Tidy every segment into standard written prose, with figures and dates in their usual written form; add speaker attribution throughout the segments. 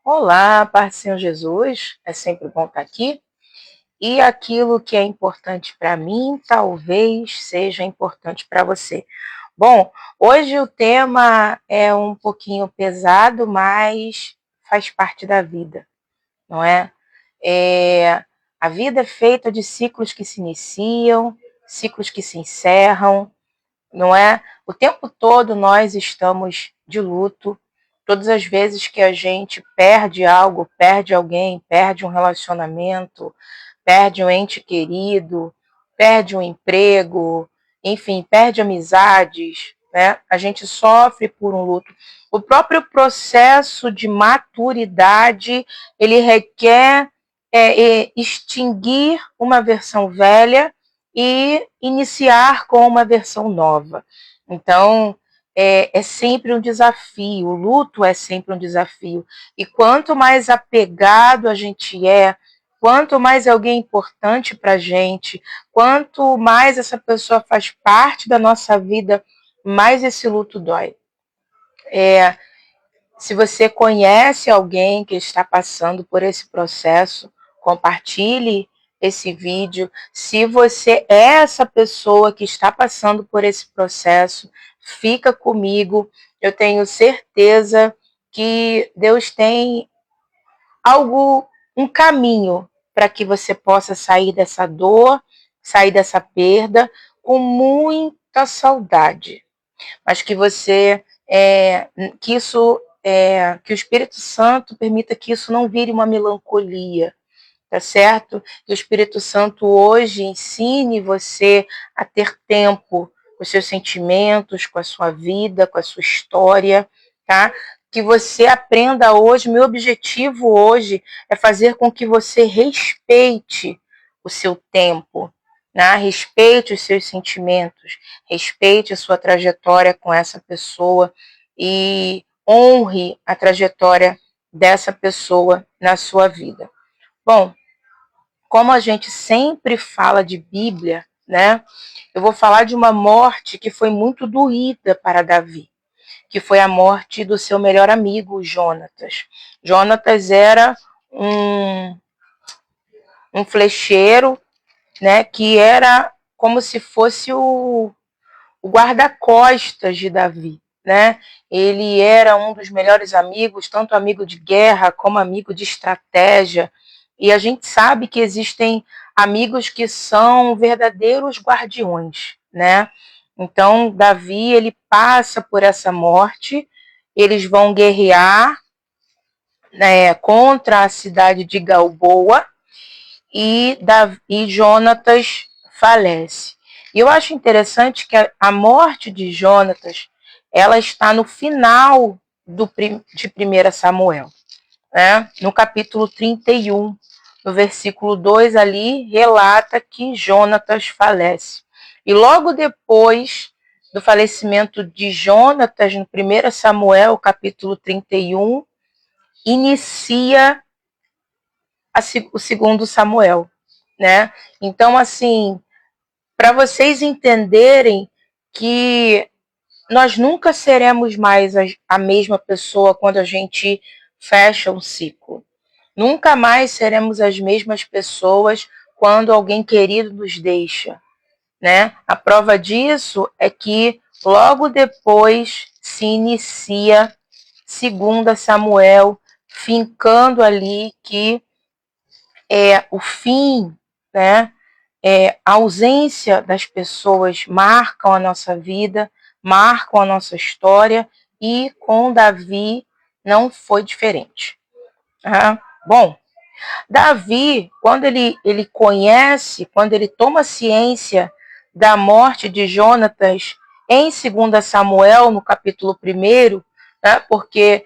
Speaker 1: Olá, paz do Senhor Jesus, é sempre bom estar aqui. E aquilo que é importante para mim, talvez seja importante para você. Bom, hoje o tema é um pouquinho pesado, mas faz parte da vida, não é? A vida é feita de ciclos que se iniciam, ciclos que se encerram, não é? O tempo todo nós estamos de luto. Todas as vezes que a gente perde algo, perde alguém, perde um relacionamento, perde um ente querido, perde um emprego, enfim, perde amizades, né? A gente sofre por um luto. O próprio processo de maturidade, ele requer extinguir uma versão velha e iniciar com uma versão nova. Então, é sempre um desafio, o luto é sempre um desafio. E quanto mais apegado a gente quanto mais alguém importante para a gente, quanto mais essa pessoa faz parte da nossa vida, mais esse luto dói. Se você conhece alguém que está passando por esse processo, compartilhe esse vídeo. Se você é essa pessoa que está passando por esse processo, fica comigo. Eu tenho certeza que Deus tem um caminho para que você possa sair dessa dor, sair dessa perda com muita saudade, mas que que o Espírito Santo permita que isso não vire uma melancolia, tá certo? Que o Espírito Santo hoje ensine você a ter tempo com os seus sentimentos, com a sua vida, com a sua história, tá? Que você aprenda hoje, meu objetivo hoje é fazer com que você respeite o seu tempo, né? Respeite os seus sentimentos, respeite a sua trajetória com essa pessoa e honre a trajetória dessa pessoa na sua vida. Bom, como a gente sempre fala de Bíblia, né? Eu vou falar de uma morte que foi muito doída para Davi, que foi a morte do seu melhor amigo, Jonatas. Jonatas era um flecheiro, né? Que era como se fosse o guarda-costas de Davi, né? Ele era um dos melhores amigos, tanto amigo de guerra como amigo de estratégia. E a gente sabe que existem amigos que são verdadeiros guardiões, né? Então, Davi, ele passa por essa morte, eles vão guerrear, né, contra a cidade de Galboa, e Jonatas falece. E eu acho interessante que a morte de Jonatas, ela está no final de 1 Samuel, né? No capítulo 31, no versículo 2 ali, relata que Jonatas falece. E logo depois do falecimento de Jonatas, no 1 Samuel, capítulo 31, inicia o segundo Samuel, né? Então, assim, para vocês entenderem que nós nunca seremos mais a mesma pessoa quando a gente fecha um ciclo. Nunca mais seremos as mesmas pessoas quando alguém querido nos deixa, né? A prova disso é que logo depois se inicia 2 Samuel, fincando ali que o fim, né? A ausência das pessoas marcam a nossa vida, marcam a nossa história, e com Davi não foi diferente. Bom, Davi, quando ele conhece, quando ele toma ciência da morte de Jonatas em 2 Samuel, no capítulo 1, né, porque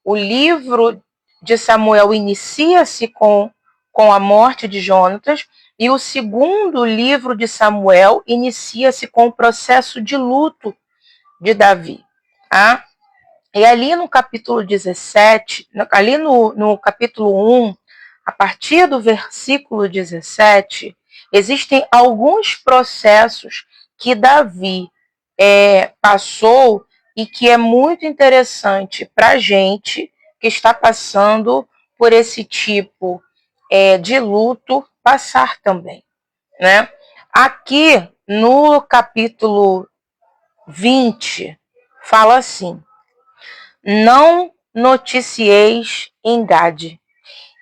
Speaker 1: o livro de Samuel inicia-se com a morte de Jonatas, e o segundo livro de Samuel inicia-se com o processo de luto de Davi. Tá? E ali no capítulo 17, ali no capítulo 1, a partir do versículo 17, existem alguns processos que Davi passou e que é muito interessante para a gente que está passando por esse tipo de luto passar também, né? Aqui no capítulo 20 fala assim: não noticieis em Gade,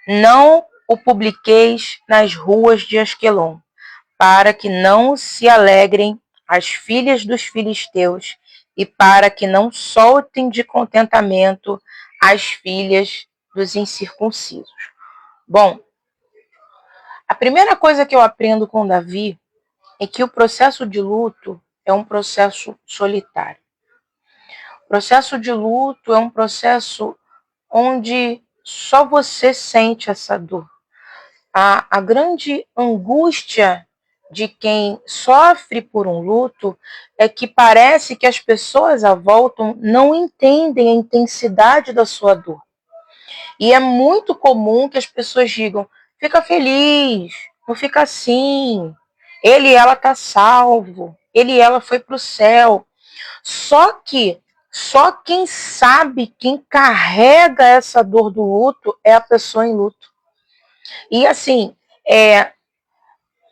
Speaker 1: não o publiqueis nas ruas de Asquelon, para que não se alegrem as filhas dos filisteus e para que não soltem de contentamento as filhas dos incircuncisos. Bom, a primeira coisa que eu aprendo com Davi é que o processo de luto é um processo solitário. O processo de luto é um processo onde só você sente essa dor. A grande angústia de quem sofre por um luto é que parece que as pessoas à volta não entendem a intensidade da sua dor. E é muito comum que as pessoas digam: fica feliz, não fica assim. Ele e ela tá salvo, ele e ela foi para o céu. Só que só quem sabe, quem carrega essa dor do luto é a pessoa em luto. E assim,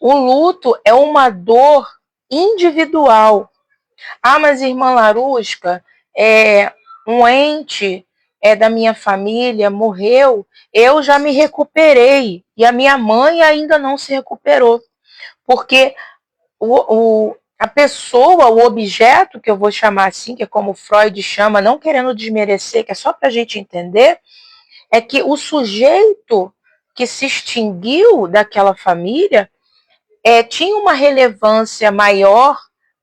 Speaker 1: o luto é uma dor individual. Ah, mas irmã Larusca, um ente da minha família morreu, eu já me recuperei e a minha mãe ainda não se recuperou. Porque a pessoa, o objeto, que eu vou chamar assim, que é como Freud chama, não querendo desmerecer, que é só para a gente entender, é que o sujeito que se extinguiu daquela família tinha uma relevância maior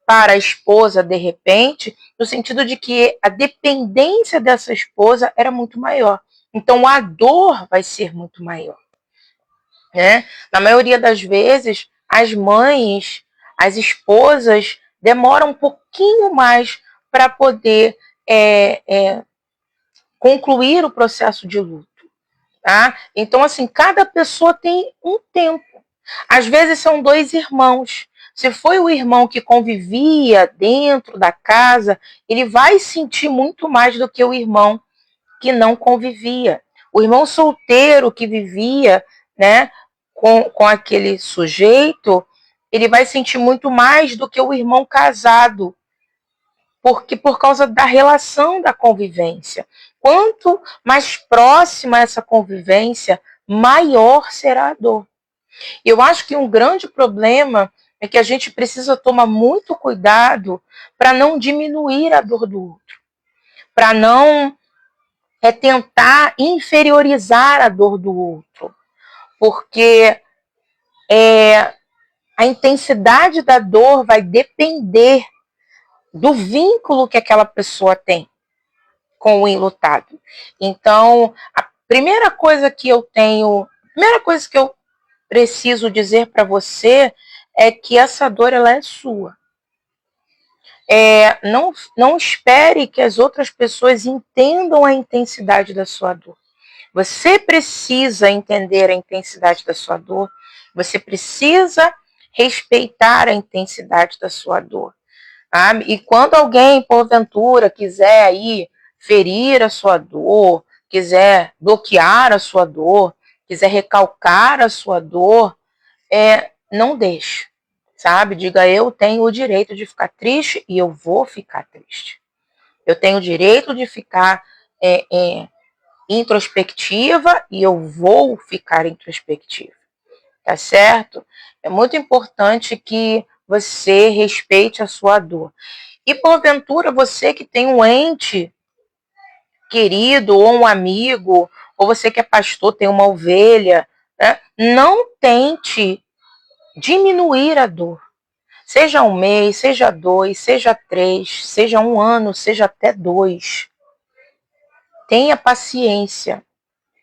Speaker 1: para a esposa, de repente, no sentido de que a dependência dessa esposa era muito maior. Então, a dor vai ser muito maior, né? Na maioria das vezes, as mães, as esposas, demoram um pouquinho mais para poder concluir o processo de luto. Tá? Então, assim, cada pessoa tem um tempo. Às vezes são dois irmãos. Se foi o irmão que convivia dentro da casa, ele vai sentir muito mais do que o irmão que não convivia. O irmão solteiro que vivia, né, com aquele sujeito, ele vai sentir muito mais do que o irmão casado, porque por causa da relação da convivência. Quanto mais próxima essa convivência, maior será a dor. Eu acho que um grande problema é que a gente precisa tomar muito cuidado para não diminuir a dor do outro, para não tentar inferiorizar a dor do outro, porque a intensidade da dor vai depender do vínculo que aquela pessoa tem com o enlutado. Então, a primeira coisa que eu preciso dizer para você é que essa dor ela é sua. Não espere que as outras pessoas entendam a intensidade da sua dor. Você precisa entender a intensidade da sua dor. Você precisa respeitar a intensidade da sua dor. Tá? E quando alguém, porventura, quiser aí ferir a sua dor, quiser bloquear a sua dor, quiser recalcar a sua dor, não deixe, sabe? Diga: eu tenho o direito de ficar triste e eu vou ficar triste. Eu tenho o direito de ficar introspectiva e eu vou ficar introspectiva, tá certo? É muito importante que você respeite a sua dor. E porventura você que tem um ente querido ou um amigo, ou você que é pastor, tem uma ovelha, né? Não tente diminuir a dor. Seja um mês, seja 2, seja 3, seja 1 ano, seja até 2. Tenha paciência,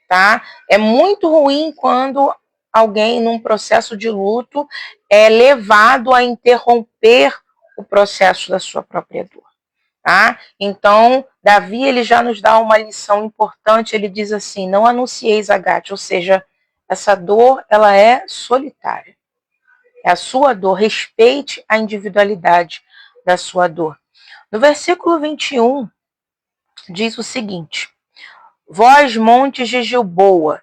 Speaker 1: tá? É muito ruim quando alguém num processo de luto é levado a interromper o processo da sua própria dor. Tá? Então, Davi ele já nos dá uma lição importante, ele diz assim: não anuncieis a Gade, ou seja, essa dor ela é solitária. É a sua dor, respeite a individualidade da sua dor. No versículo 21, diz o seguinte: Vós, montes de Gilboa,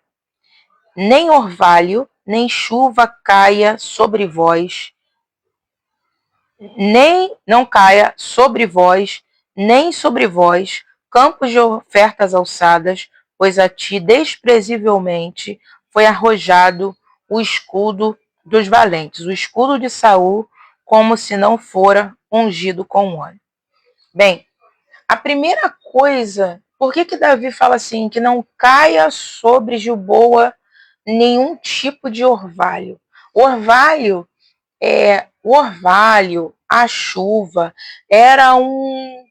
Speaker 1: nem orvalho, nem chuva caia sobre vós, nem não caia sobre vós, nem sobre vós, campos de ofertas alçadas, pois a ti desprezivelmente foi arrojado o escudo dos valentes, o escudo de Saul, como se não fora ungido com óleo. Bem, a primeira coisa, por que Davi fala assim, que não caia sobre Gilboa nenhum tipo de orvalho? O orvalho, a chuva, era um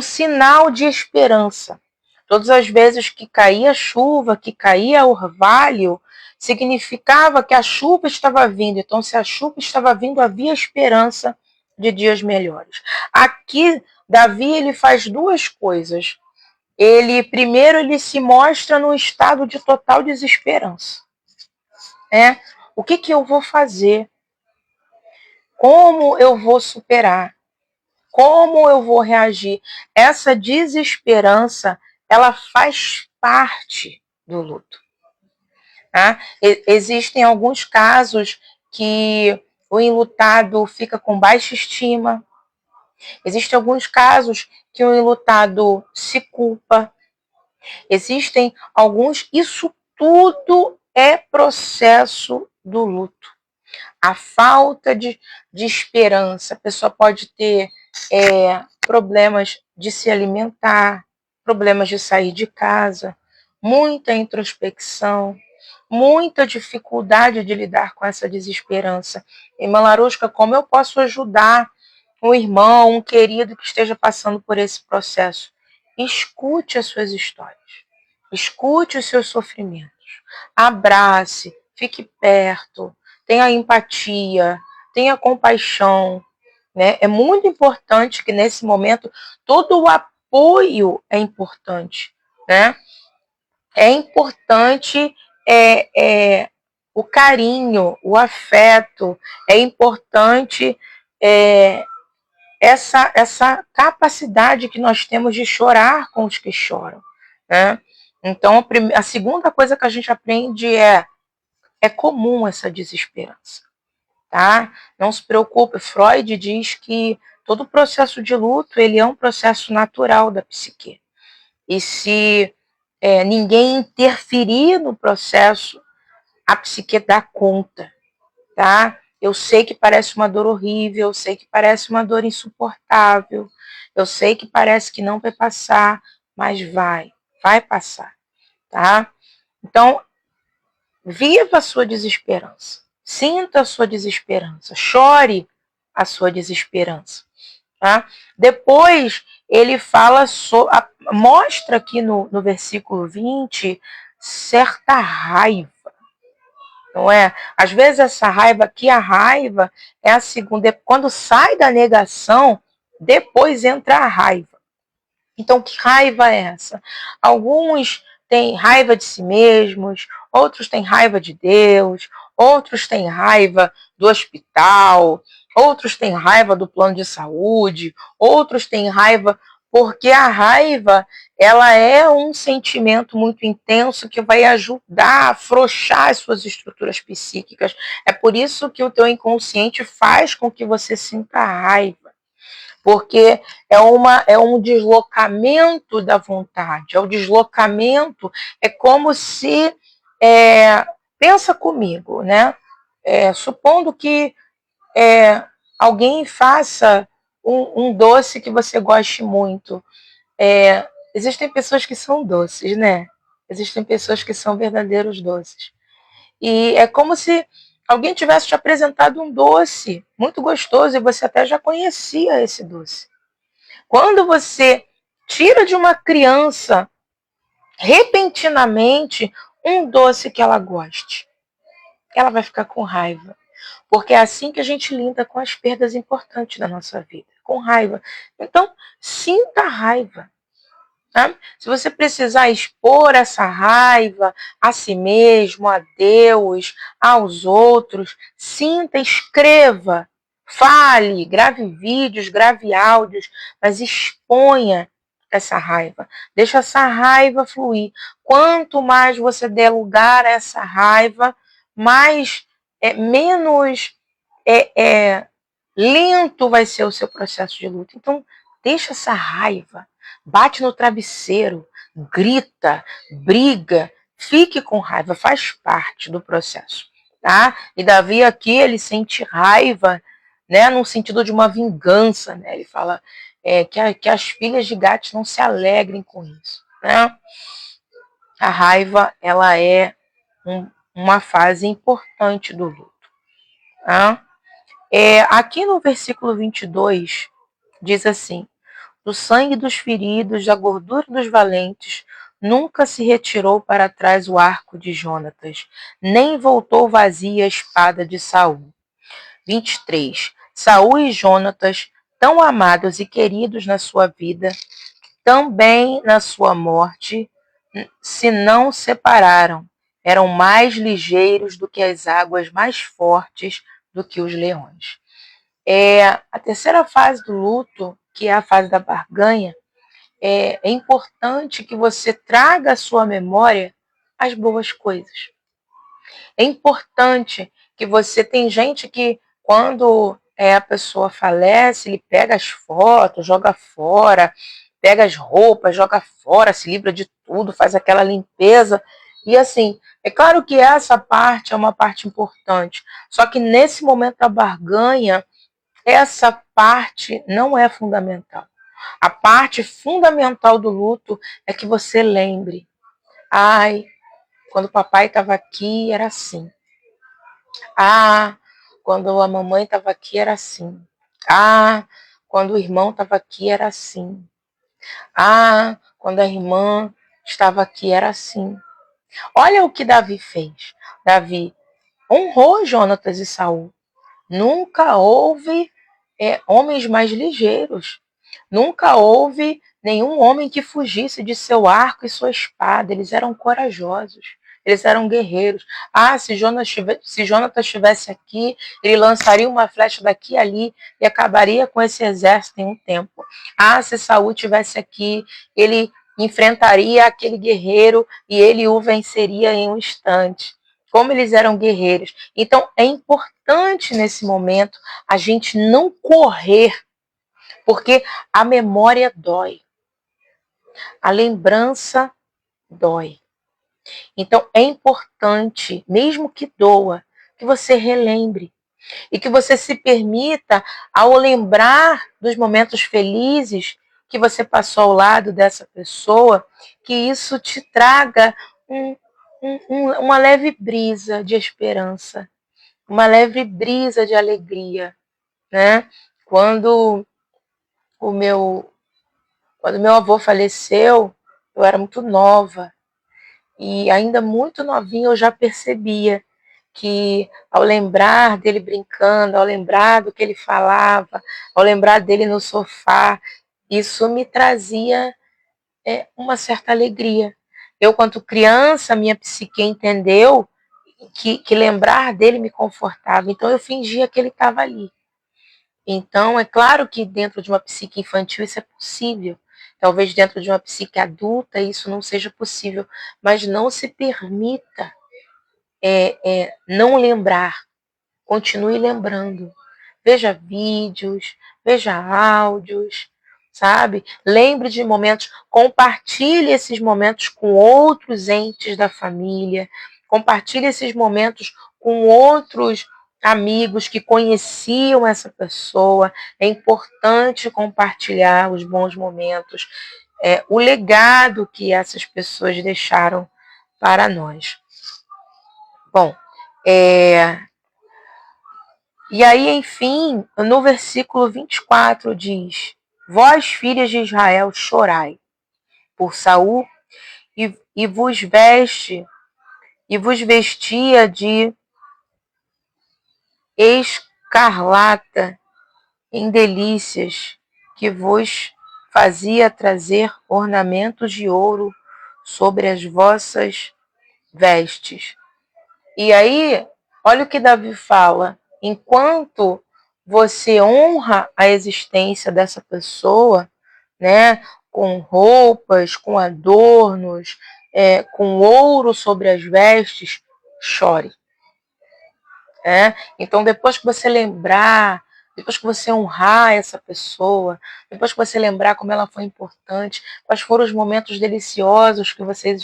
Speaker 1: sinal de esperança. Todas as vezes que caía chuva, que caía orvalho, significava que a chuva estava vindo. Então, se a chuva estava vindo, havia esperança de dias melhores. Aqui, Davi, ele faz duas coisas. Primeiro, ele se mostra no estado de total desesperança. O que eu vou fazer? Como eu vou superar? Como eu vou reagir? Essa desesperança, ela faz parte do luto. Tá? Existem alguns casos que o enlutado fica com baixa estima. Existem alguns casos que o enlutado se culpa. Existem alguns... Isso tudo é processo do luto. A falta de esperança. A pessoa pode ter problemas de se alimentar, problemas de sair de casa, muita introspecção, muita dificuldade de lidar com essa desesperança. Irmã Larusca, como eu posso ajudar um irmão, um querido que esteja passando por esse processo? Escute as suas histórias, escute os seus sofrimentos, abrace, fique perto, tenha empatia, tenha compaixão, né? É muito importante que nesse momento todo o apoio é importante, né? É importante o carinho, o afeto, é importante essa capacidade que nós temos de chorar com os que choram, né? Então, a segunda coisa que a gente aprende é comum essa desesperança, tá? Não se preocupe, Freud diz que todo processo de luto, ele é um processo natural da psique. E se ninguém interferir no processo, a psique dá conta, tá? Eu sei que parece uma dor horrível, eu sei que parece uma dor insuportável, eu sei que parece que não vai passar, mas vai passar, tá? Então, viva a sua desesperança, sinta a sua desesperança, chore a sua desesperança, tá? Depois, ele fala mostra aqui no versículo 20 certa raiva, não é? Às vezes essa raiva aqui, a raiva é a segunda, quando sai da negação, depois entra a raiva. Então, que raiva é essa? Alguns têm raiva de si mesmos, outros têm raiva de Deus, outros têm raiva do hospital, outros têm raiva do plano de saúde, outros têm raiva porque a raiva, ela é um sentimento muito intenso que vai ajudar a afrouxar as suas estruturas psíquicas. É por isso que o teu inconsciente faz com que você sinta raiva. Porque é um deslocamento da vontade, é o deslocamento, é como se, pensa comigo, né? Supondo que alguém faça um doce que você goste muito. Existem pessoas que são doces, né? Existem pessoas que são verdadeiros doces. E é como se alguém tivesse te apresentado um doce muito gostoso e você até já conhecia esse doce. Quando você tira de uma criança repentinamente um doce que ela goste, ela vai ficar com raiva. Porque é assim que a gente lida com as perdas importantes da nossa vida, com raiva. Então, sinta a raiva. Tá? Se você precisar expor essa raiva a si mesmo, a Deus, aos outros, sinta, escreva, fale, grave vídeos, grave áudios, mas exponha essa raiva. Deixa essa raiva fluir. Quanto mais você der lugar a essa raiva, menos lento vai ser o seu processo de luta. Então, deixa essa raiva, bate no travesseiro, grita, briga, fique com raiva, faz parte do processo, tá? E Davi aqui, ele sente raiva, né, no sentido de uma vingança, né? Ele fala que as filhas de Gate não se alegrem com isso, né? A raiva, ela é uma fase importante do luto, tá? Aqui no versículo 22, diz assim: do sangue dos feridos, da gordura dos valentes, nunca se retirou para trás o arco de Jonatas, nem voltou vazia a espada de Saul. 23. Saul e Jonatas, tão amados e queridos na sua vida, também na sua morte, se não separaram. Eram mais ligeiros do que as águas, mais fortes do que os leões. A terceira fase do luto, que é a fase da barganha, é importante que você traga à sua memória as boas coisas. É importante que você... Tem gente que, quando a pessoa falece, ele pega as fotos, joga fora, pega as roupas, joga fora, se livra de tudo, faz aquela limpeza. E assim, é claro que essa parte é uma parte importante, só que nesse momento da barganha, essa parte não é fundamental. A parte fundamental do luto é que você lembre: ai, quando o papai estava aqui era assim. Ah, quando a mamãe estava aqui era assim. Ah, quando o irmão estava aqui era assim. Ah, quando a irmã estava aqui era assim. Olha o que Davi fez. Davi honrou Jonatas e Saul. Nunca houve homens mais ligeiros. Nunca houve nenhum homem que fugisse de seu arco e sua espada. Eles eram corajosos. Eles eram guerreiros. Ah, se Jonatas estivesse aqui, ele lançaria uma flecha daqui e ali e acabaria com esse exército em um tempo. Ah, se Saul estivesse aqui, ele enfrentaria aquele guerreiro e ele o venceria em um instante. Como eles eram guerreiros. Então, é importante nesse momento a gente não correr, porque a memória dói. A lembrança dói. Então, é importante, mesmo que doa, que você relembre. E que você se permita, ao lembrar dos momentos felizes que você passou ao lado dessa pessoa, que isso te traga uma leve brisa de esperança, uma leve brisa de alegria, né? Quando meu avô faleceu, eu era muito nova e ainda muito novinha eu já percebia que, ao lembrar dele brincando, ao lembrar do que ele falava, ao lembrar dele no sofá, isso me trazia uma certa alegria. Eu, quando criança, minha psique entendeu que lembrar dele me confortava, então eu fingia que ele estava ali. Então, é claro que dentro de uma psique infantil isso é possível. Talvez dentro de uma psique adulta isso não seja possível, mas não se permita não lembrar. Continue lembrando. Veja vídeos, veja áudios, sabe? Lembre de momentos, compartilhe esses momentos com outros entes da família, compartilhe esses momentos com outros amigos que conheciam essa pessoa. É importante compartilhar os bons momentos, o legado que essas pessoas deixaram para nós. Bom, e aí, enfim, no versículo 24 diz: vós, filhas de Israel, chorai por Saul e vos vestia de escarlata em delícias, que vos fazia trazer ornamentos de ouro sobre as vossas vestes. E aí, olha o que Davi fala: enquanto você honra a existência dessa pessoa, né, com roupas, com adornos, com ouro sobre as vestes, chore. Então, depois que você lembrar, depois que você honrar essa pessoa, depois que você lembrar como ela foi importante, quais foram os momentos deliciosos que vocês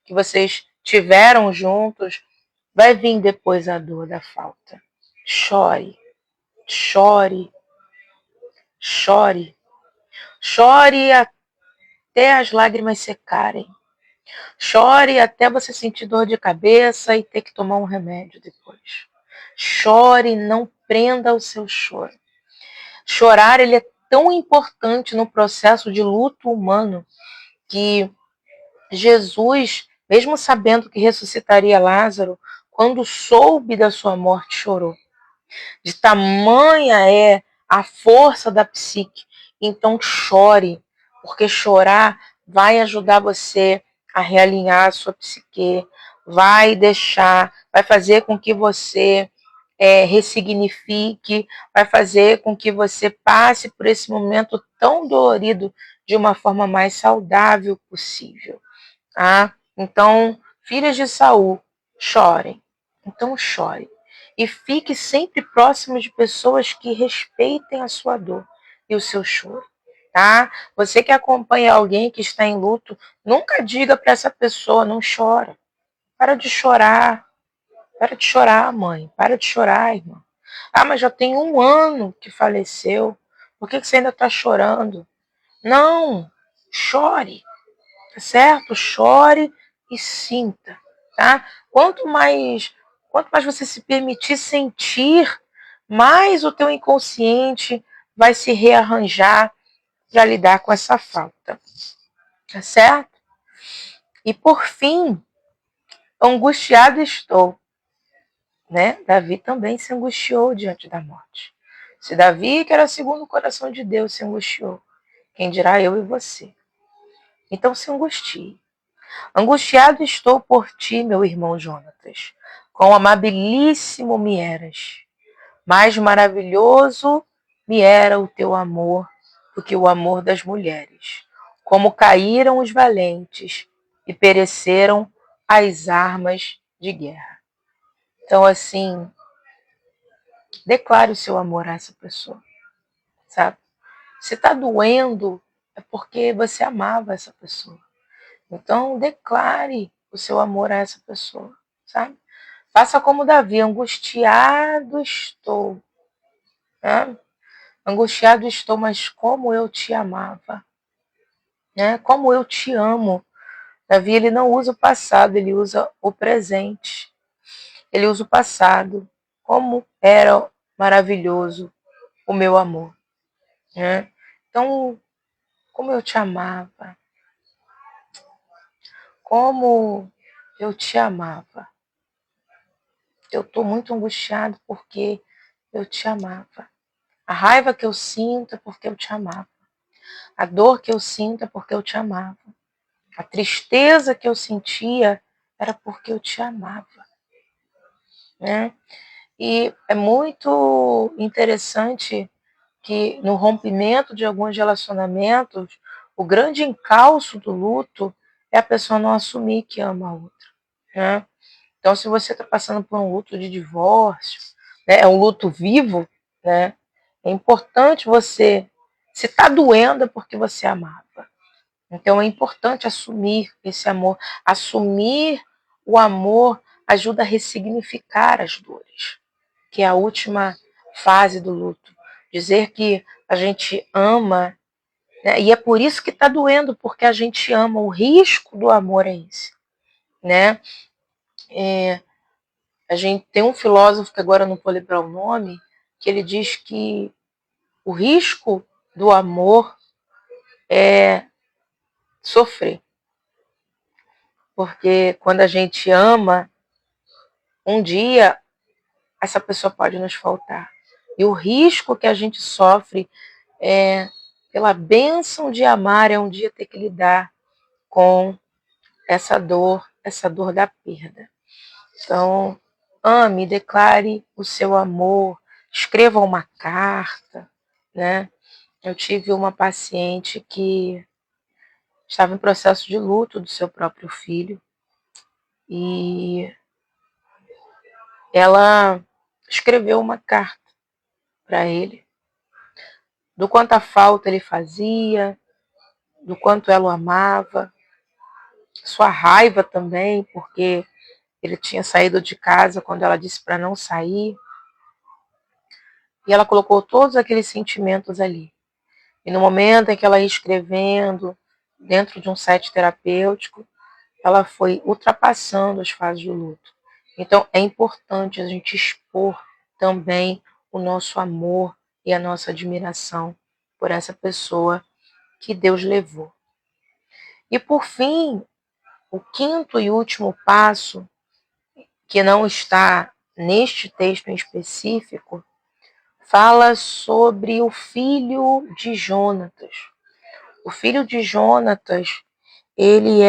Speaker 1: que vocês tiveram juntos, vai vir depois a dor da falta. Chore, chore, chore, chore até as lágrimas secarem. Chore até você sentir dor de cabeça e ter que tomar um remédio depois. Chore, não prenda o seu choro. Chorar, ele é tão importante no processo de luto humano que Jesus, mesmo sabendo que ressuscitaria Lázaro, quando soube da sua morte, chorou. De tamanha é a força da psique. Então chore, porque chorar vai ajudar você a realinhar a sua psique, vai fazer com que você ressignifique, vai fazer com que você passe por esse momento tão dolorido de uma forma mais saudável possível. Tá? Então, filhas de Saul, chorem. Então chore. E fique sempre próximo de pessoas que respeitem a sua dor e o seu choro. Tá? Você que acompanha alguém que está em luto, nunca diga para essa pessoa, não chora. Para de chorar. Para de chorar, mãe. Para de chorar, irmã. Ah, mas já tem 1 ano que faleceu. Por que você ainda está chorando? Não, chore. Tá certo? Chore e sinta, tá? Quanto mais você se permitir sentir, mais o teu inconsciente vai se rearranjar para lidar com essa falta, tá certo? E por fim, angustiado estou, né? Davi também se angustiou diante da morte. Se Davi, que era segundo o coração de Deus, se angustiou, quem dirá eu e você? Então se angustie. Angustiado estou por ti, meu irmão Jonatas. Quão amabilíssimo me eras. Mais maravilhoso me era o teu amor do que o amor das mulheres. Como caíram os valentes e pereceram as armas de guerra. Então, assim, declare o seu amor a essa pessoa, sabe? Se está doendo, é porque você amava essa pessoa. Então, declare o seu amor a essa pessoa, sabe? Faça como Davi, angustiado estou. Né? Angustiado estou, mas como eu te amava. Né? Como eu te amo. Davi, ele não usa o passado, ele usa o presente. Ele usa o passado. Como era maravilhoso o meu amor. Né? Então, como eu te amava. Como eu te amava. Eu estou muito angustiado porque eu te amava. A raiva que eu sinto é porque eu te amava. A dor que eu sinto é porque eu te amava. A tristeza que eu sentia era porque eu te amava. Né? E é muito interessante que no rompimento de alguns relacionamentos, o grande encalço do luto é a pessoa não assumir que ama a outra. Né? Então, se você está passando por um luto de divórcio, né, é um luto vivo, né, é importante você, se está doendo é porque você amava. Então, é importante assumir esse amor. Assumir o amor ajuda a ressignificar as dores, que é a última fase do luto. Dizer que a gente ama, né, e é por isso que está doendo, porque a gente ama. O risco do amor é esse. Né? A gente tem um filósofo, que agora não vou lembrar o nome, que ele diz que o risco do amor é sofrer. Porque quando a gente ama, um dia essa pessoa pode nos faltar. E o risco que a gente sofre é, pela bênção de amar, é um dia ter que lidar com essa dor da perda. Então, ame, declare o seu amor, escreva uma carta, né? eu tive uma paciente que estava em processo de luto do seu próprio filho e ela escreveu uma carta para ele do quanto a falta ele fazia, do quanto ela o amava, sua raiva também, porque ele tinha saído de casa quando ela disse para não sair. E ela colocou todos aqueles sentimentos ali. E no momento em que ela ia escrevendo, dentro de um set terapêutico, ela foi ultrapassando as fases do luto. Então, é importante a gente expor também o nosso amor e a nossa admiração por essa pessoa que Deus levou. E por fim, o quinto e último passo, que não está neste texto em específico, fala sobre o filho de Jonatas. O filho de Jonatas, ele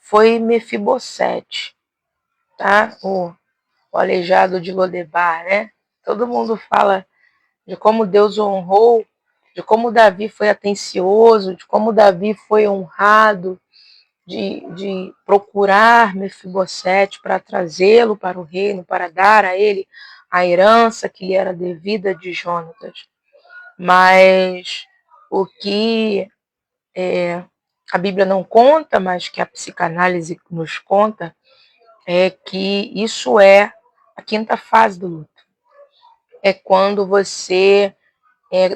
Speaker 1: foi Mefibosete, tá? O aleijado de Lodebar, né? Todo mundo fala de como Deus o honrou, de como Davi foi atencioso, de como Davi foi honrado, de procurar Mefibosete para trazê-lo para o reino, para dar a ele a herança que lhe era devida de Jonatas. Mas o que a Bíblia não conta, mas que a psicanálise nos conta, é que isso é a quinta fase do luto. É quando você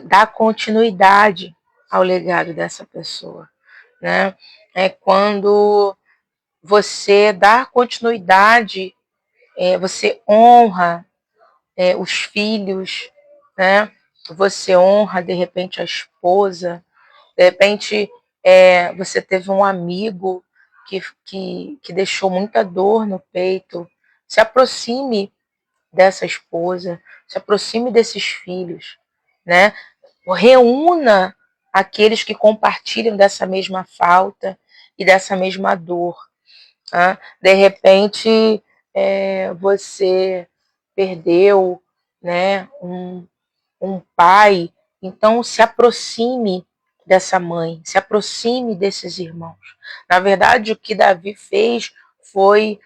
Speaker 1: dá continuidade ao legado dessa pessoa, né? É quando você dá continuidade, você honra os filhos, né? Você honra, de repente, a esposa, de repente, você teve um amigo que deixou muita dor no peito. Se aproxime dessa esposa, se aproxime desses filhos, né? Reúna aqueles que compartilham dessa mesma falta e dessa mesma dor. Tá? De repente, você perdeu, né, um pai, então se aproxime dessa mãe, se aproxime desses irmãos. Na verdade, o que Davi fez foi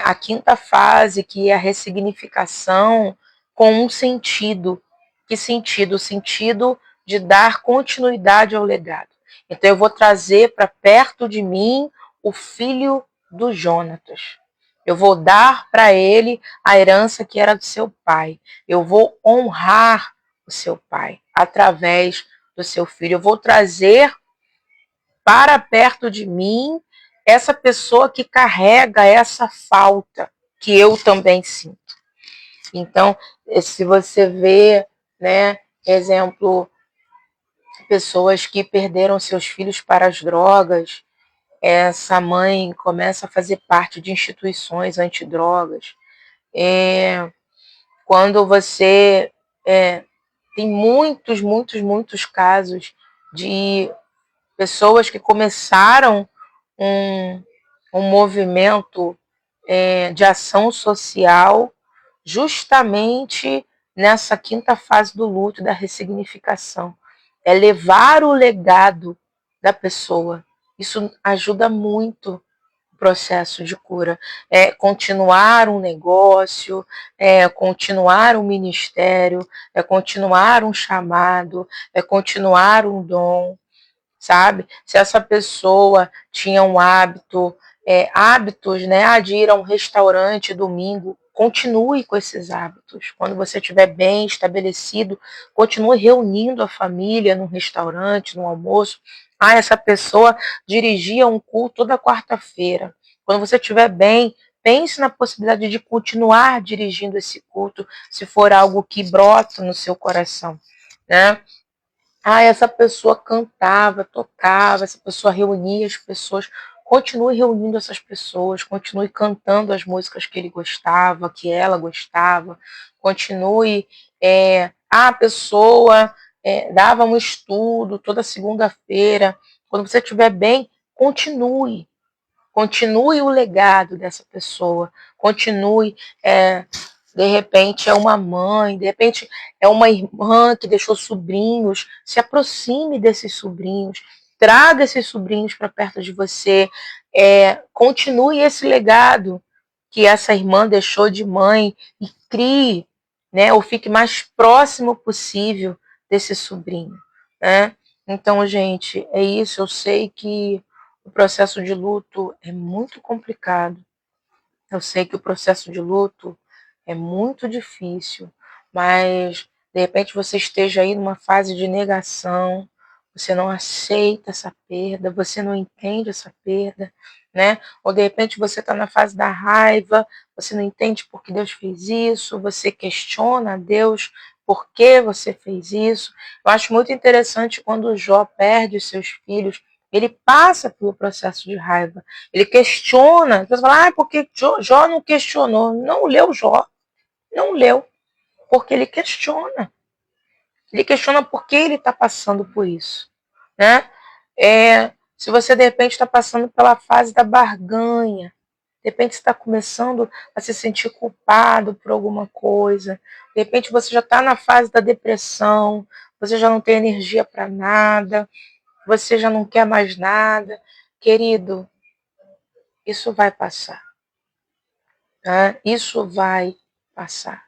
Speaker 1: a quinta fase, que é a ressignificação com um sentido. Que sentido? O sentido de dar continuidade ao legado. Então eu vou trazer para perto de mim o filho do Jonatas. Eu vou dar para ele a herança que era do seu pai. Eu vou honrar o seu pai através do seu filho. Eu vou trazer para perto de mim essa pessoa que carrega essa falta que eu também sinto. Então, se você vê, né, exemplo, pessoas que perderam seus filhos para as drogas, essa mãe começa a fazer parte de instituições antidrogas. Quando você tem muitos casos de pessoas que começaram um movimento de ação social justamente nessa quinta fase do luto, da ressignificação. É levar o legado da pessoa. Isso ajuda muito o processo de cura. É continuar um negócio, é continuar um ministério, é continuar um chamado, é continuar um dom, sabe? Se essa pessoa tinha um hábitos, né, de ir a um restaurante domingo, continue com esses hábitos. Quando você estiver bem estabelecido, continue reunindo a família num restaurante, no almoço. Essa pessoa dirigia um culto toda quarta-feira. Quando você estiver bem, pense na possibilidade de continuar dirigindo esse culto, se for algo que brota no seu coração, né? Essa pessoa cantava, tocava, essa pessoa reunia as pessoas. Continue reunindo essas pessoas, continue cantando as músicas que ele gostava, que ela gostava. Continue. A pessoa dava um estudo toda segunda-feira. Quando você estiver bem, continue o legado dessa pessoa. Continue De repente é uma mãe, de repente é uma irmã que deixou sobrinhos. Se aproxime desses sobrinhos, traga esses sobrinhos para perto de você, continue esse legado que essa irmã deixou de mãe e crie, né, ou fique mais próximo possível desse sobrinho, né? Então, gente, é isso. Eu sei que o processo de luto é muito complicado. Eu sei que o processo de luto é muito difícil, mas de repente você esteja aí numa fase de negação, você não aceita essa perda, você não entende essa perda, né? Ou de repente você está na fase da raiva, você não entende por que Deus fez isso, você questiona a Deus por que você fez isso. Eu acho muito interessante quando Jó perde os seus filhos, ele passa pelo processo de raiva. Ele questiona. Você fala, porque Jó não questionou. Não leu Jó. Não leu. Porque ele questiona. Ele questiona por que ele está passando por isso. Né? Se você, de repente, está passando pela fase da barganha, de repente você está começando a se sentir culpado por alguma coisa, de repente você já está na fase da depressão, você já não tem energia para nada, você já não quer mais nada. Querido, isso vai passar. Tá? Isso vai passar.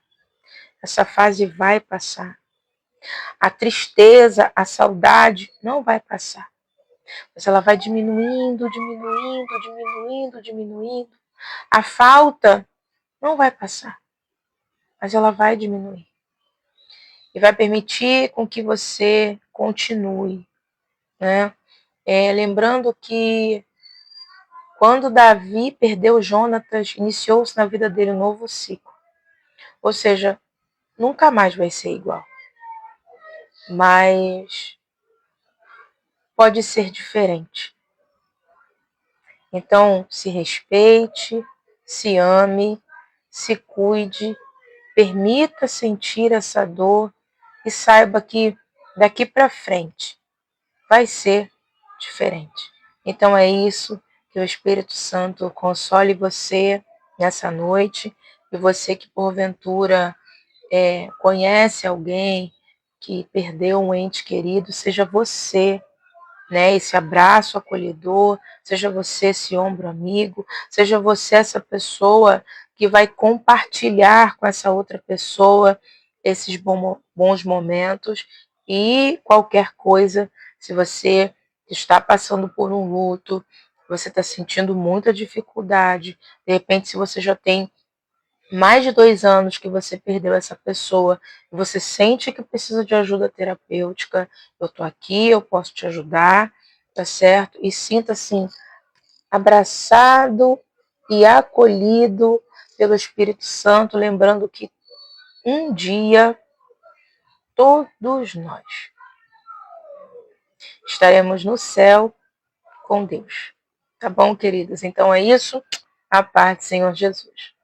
Speaker 1: Essa fase vai passar. A tristeza, a saudade não vai passar. Mas ela vai diminuindo, diminuindo, diminuindo, diminuindo. A falta não vai passar. Mas ela vai diminuir. E vai permitir com que você continue. Né? Lembrando que quando Davi perdeu Jonatas, iniciou-se na vida dele um novo ciclo. Ou seja, nunca mais vai ser igual. Mas pode ser diferente. Então, se respeite, se ame, se cuide, permita sentir essa dor e saiba que daqui para frente vai ser diferente. Então é isso, que o Espírito Santo console você nessa noite, e você que porventura conhece alguém que perdeu um ente querido, seja você, né, esse abraço acolhedor, seja você esse ombro amigo, seja você essa pessoa que vai compartilhar com essa outra pessoa esses bons momentos. E qualquer coisa, se você está passando por um luto, você está sentindo muita dificuldade, de repente se você já tem mais de 2 anos que você perdeu essa pessoa e você sente que precisa de ajuda terapêutica, eu estou aqui, eu posso te ajudar, tá certo? E sinta assim, abraçado e acolhido pelo Espírito Santo, lembrando que um dia todos nós estaremos no céu com Deus. Tá bom, queridas? Então é isso. A paz do Senhor Jesus.